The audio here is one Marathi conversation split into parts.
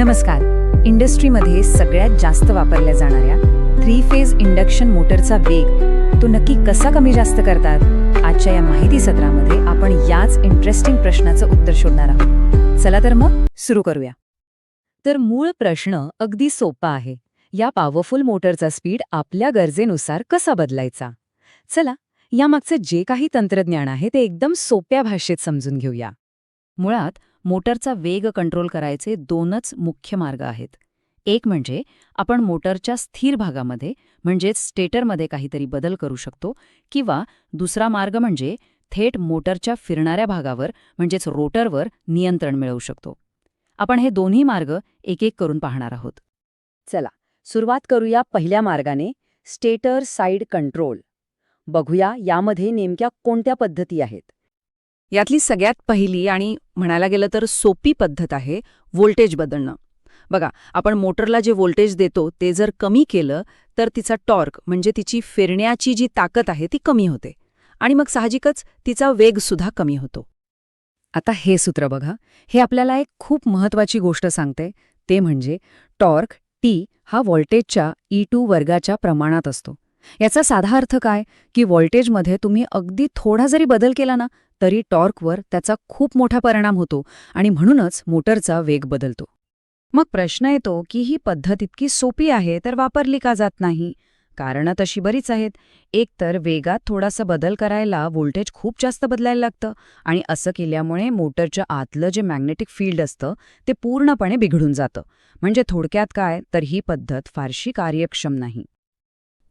नमस्कार. इंडस्ट्रीमध्ये सगळ्यात जास्त वापरल्या जाणाऱ्या 3-फेज इंडक्शन मोटरचा वेग तो नक्की कसा कमी जास्त करतात? आजच्या या माहिती सत्रामध्ये आपण याच इंटरेस्टिंग प्रश्नाचं उत्तर शोधणार आहोत. चला तर मग सुरू करूया. तर मूळ प्रश्न अगदी सोपा आहे. या पॉवरफुल मोटरचा स्पीड आपल्या गरजेनुसार कसा बदलायचा? चला, यामागचे जे काही तंत्रज्ञान आहे ते एकदम सोप्या भाषेत समजून घेऊया. मुळात मोटरचा वेग कंट्रोल करायचे दोनच मुख्य मार्ग आहेत. एक म्हणजे आपण मोटरच्या स्थिर भागामध्ये म्हणजेच स्टेटरमध्ये काहीतरी बदल करू शकतो, किंवा दुसरा मार्ग म्हणजे थेट मोटरच्या फिरणाऱ्या भागावर म्हणजेच रोटरवर नियंत्रण मिळवू शकतो. आपण हे दोन्ही मार्ग एक एक करून पाहणार आहोत. चला, सुरुवात करूया पहिल्या मार्गाने, स्टेटर साइड कंट्रोल. बघूया यामध्ये नेमक्या कोणत्या पद्धती आहेत. यातली सगळ्यात पहिली आणि म्हणायला गेलं तर सोपी पद्धत आहे व्होल्टेज बदलणं. बघा, आपण मोटरला जे व्होल्टेज देतो ते जर कमी केलं तर तिचा टॉर्क म्हणजे तिची फिरण्याची जी ताकद आहे ती कमी होते आणि मग साहजिकच तिचा वेगसुद्धा कमी होतो. आता हे सूत्र बघा, हे आपल्याला एक खूप महत्वाची गोष्ट सांगते. ते म्हणजे टॉर्क टी हा व्होल्टेजच्या E2 वर्गाच्या प्रमाणात असतो. याचा साधा अर्थ काय की व्होल्टेजमध्ये तुम्ही अगदी थोडा जरी बदल केला ना तरी टॉर्कवर त्याचा खूप मोठा परिणाम होतो आणि म्हणूनच मोटरचा वेग बदलतो. मग प्रश्न येतो की ही पद्धत इतकी सोपी आहे तर वापरली का जात नाही? कारणं तशी बरीच आहेत. एक तर वेगात थोडासा बदल करायला व्होल्टेज खूप जास्त बदलायला लागतं आणि असं केल्यामुळे मोटरच्या आतलं जे मॅग्नेटिक फील्ड असतं ते पूर्णपणे बिघडून जातं. म्हणजे थोडक्यात काय तर ही पद्धत फारशी कार्यक्षम नाही.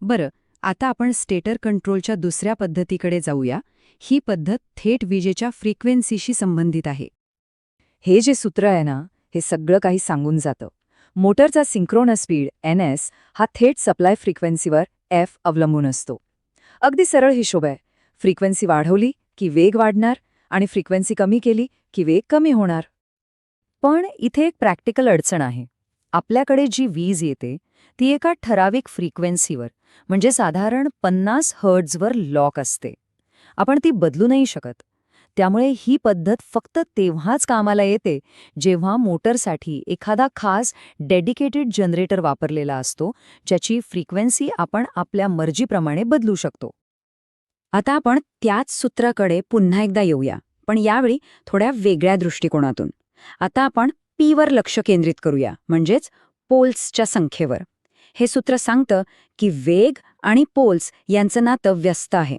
बरं, आता आपण स्टेटर कंट्रोलच्या दुसऱ्या पद्धतीकडे जाऊया. ही पद्धत थेट विजेच्या फ्रिक्वेन्सीशी संबंधित आहे. हे जे सूत्र आहे ना, हे सगळं काही सांगून जातं. मोटरचा सिंक्रोनस स्पीड NS हा थेट सप्लाय फ्रिक्वेन्सीवर F अवलंबून असतो. अगदी सरळ हिशोब आहे. फ्रिक्वेन्सी वाढवली की वेग वाढणार आणि फ्रिक्वेन्सी कमी केली की वेग कमी होणार. पण इथे एक प्रॅक्टिकल अडचण आहे. आपल्याकडे जी वीज येते ती एका ठराविक फ्रिक्वेन्सीवर म्हणजे साधारण 50 हर्ट्झवर लॉक असते. आपण ती बदलू नाही शकत. त्यामुळे ही पद्धत फक्त तेव्हाच कामाला येते जेव्हा मोटरसाठी एखादा खास डेडिकेटेड जनरेटर वापरलेला असतो, ज्याची फ्रिक्वेन्सी आपण आपल्या मर्जीप्रमाणे बदलू शकतो. आता आपण त्याच सूत्राकडे पुन्हा एकदा येऊया, पण यावेळी थोड्या वेगळ्या दृष्टिकोनातून. आता आपण Pवर लक्ष केंद्रित करूया, म्हणजेच पोल्सच्या संख्येवर. हे सूत्र सांगतं की वेग आणि पोल्स यांचं नातं व्यस्त आहे.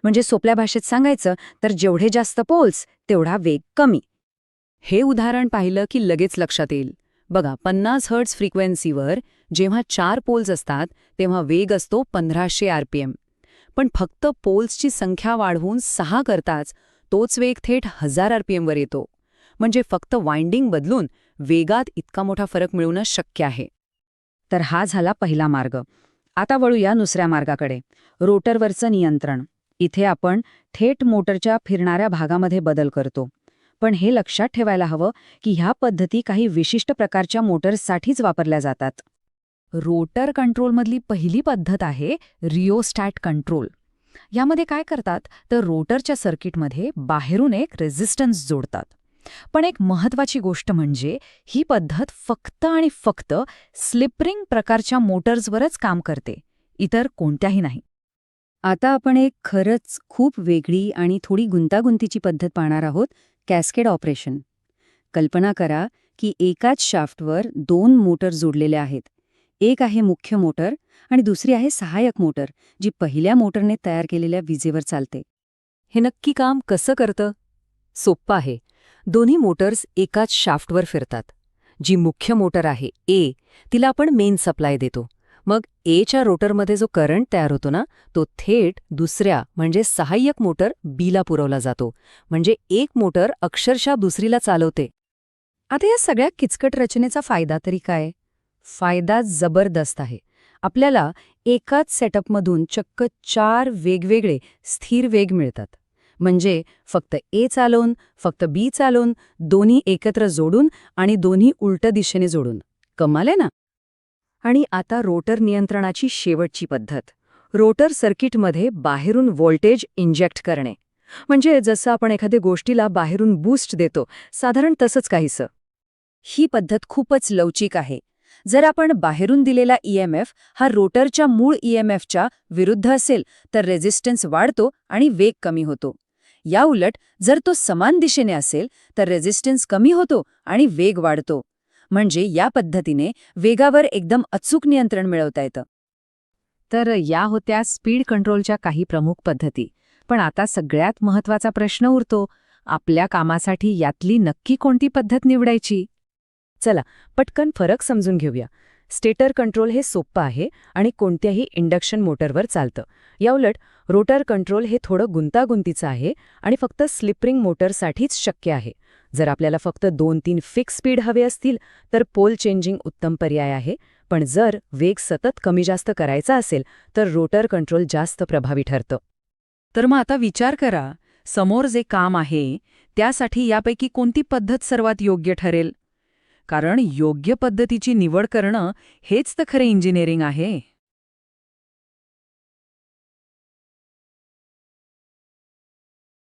म्हणजे सोप्या भाषेत सांगायचं तर जेवढे जास्त पोल्स तेवढा वेग कमी. हे उदाहरण पाहिलं की लगेच लक्षात येईल. बघा, 50 हर्ट्झ फ्रिक्वेन्सीवर जेव्हा 4 पोल्स असतात तेव्हा वेग असतो 1500 RPM. पण फक्त पोल्सची संख्या वाढवून 6 करताच तोच वेग थेट 1000 RPM वर येतो. म्हणजे फक्त वाइंडिंग बदलून वेगात इतका मोठा फरक मिळवणं शक्य आहे. तर हा झाला पहिला मार्ग. आता वळूया दुसऱ्या मार्गाकडे, रोटरवरचं नियंत्रण. इथे आपण थेट मोटरच्या फिरणाऱ्या भागामध्ये बदल करतो. पण हे लक्षात ठेवायला हवं की ह्या पद्धती काही विशिष्ट प्रकारच्या मोटर्ससाठीच वापरल्या जातात. रोटर कंट्रोलमधली पहिली पद्धत आहे रिओस्टॅट कंट्रोल. यामध्ये काय करतात तर रोटरच्या सर्किटमध्ये बाहेरून एक रेझिस्टन्स जोडतात. पण एक महत्वाची गोष्ट म्हणजे ही पद्धत फक्त आणि फक्त स्लिप-रिंग प्रकारच्या मोटर्सवरच काम करते, इतर कोणत्याही नाही. आता आपण एक खरंच खूप वेगळी आणि थोडी गुंतागुंतीची पद्धत पाहणार आहोत, कॅस्केड ऑपरेशन. कल्पना करा की एकाच शाफ्टवर 2 मोटर जोडलेले आहेत. एक आहे मुख्य मोटर आणि दुसरी आहे सहाय्यक मोटर, जी पहिल्या मोटरने तयार केलेल्या विजेवर चालते. हे नक्की काम कसं करतं? सोप्पं आहे. दोन्ही मोटर्स एकाच शाफ्टवर फिरतात. जी मुख्य मोटर आहे A, तिला आपण मेन सप्लाय देतो. मग Aच्या रोटरमध्ये जो करंट तयार होतो ना, तो थेट दुसऱ्या म्हणजे सहाय्यक मोटर Bला पुरवला जातो. म्हणजे एक मोटर अक्षरशः दुसरीला चालवते. आता या सगळ्या किचकट रचनेचा फायदा तरी काय? फायदा जबरदस्त आहे. आपल्याला एकाच सेटअपमधून चक्क 4 वेगवेगळे स्थिर वेग मिळतात. म्हणजे फक्त A चालवून, फक्त B चालवून, दोन्ही एकत्र जोडून आणि दोन्ही उलट दिशेने जोडून. कमाल आहे ना? आणि आता रोटर नियंत्रणाची शेवटची पद्धत, रोटर सर्किटमध्ये बाहेरून व्होल्टेज इंजेक्ट करणे. म्हणजे जसं आपण एखाद्या गोष्टीला बाहेरून बूस्ट देतो, साधारण तसंच काहीसं. ही पद्धत खूपच लवचिक आहे. जर आपण बाहेरून दिलेला EMF हा रोटरच्या मूळ EMFच्या विरुद्ध असेल तर रेझिस्टन्स वाढतो आणि वेग कमी होतो. या उलट जर तो समान दिशेने असेल तर रेझिस्टन्स कमी होतो आणि वेग वाढतो. म्हणजे या पद्धतीने वेगावर एकदम अचूक नियंत्रण मिळवता येतं. तर या होत्या स्पीड कंट्रोलच्या काही प्रमुख पद्धती. पण आता सगळ्यात महत्त्वाचा प्रश्न उरतो, आपल्या कामासाठी यातली नक्की कोणती पद्धत निवडायची? चला पटकन फरक समजून घेऊया. स्टेटर कंट्रोल हे सोपं आहे आणि कोणत्याही इंडक्शन मोटरवर चालतं. याउलट रोटर कंट्रोल हे थोडं गुंतागुंतीचं आहे आणि फक्त स्लिप-रिंग मोटरसाठीच शक्य आहे. जर आपल्याला फक्त 2-3 फिक्स स्पीड हवे असतील तर पोल चेंजिंग उत्तम पर्याय आहे. पण जर वेग सतत कमी जास्त करायचा असेल तर रोटर कंट्रोल जास्त प्रभावी ठरतं. तर मग आता विचार करा, समोर जे काम आहे त्यासाठी यापैकी कोणती पद्धत सर्वात योग्य ठरेल? कारण योग्य पद्धतीची निवड करणं हेच तर खरे इंजिनिअरिंग आहे.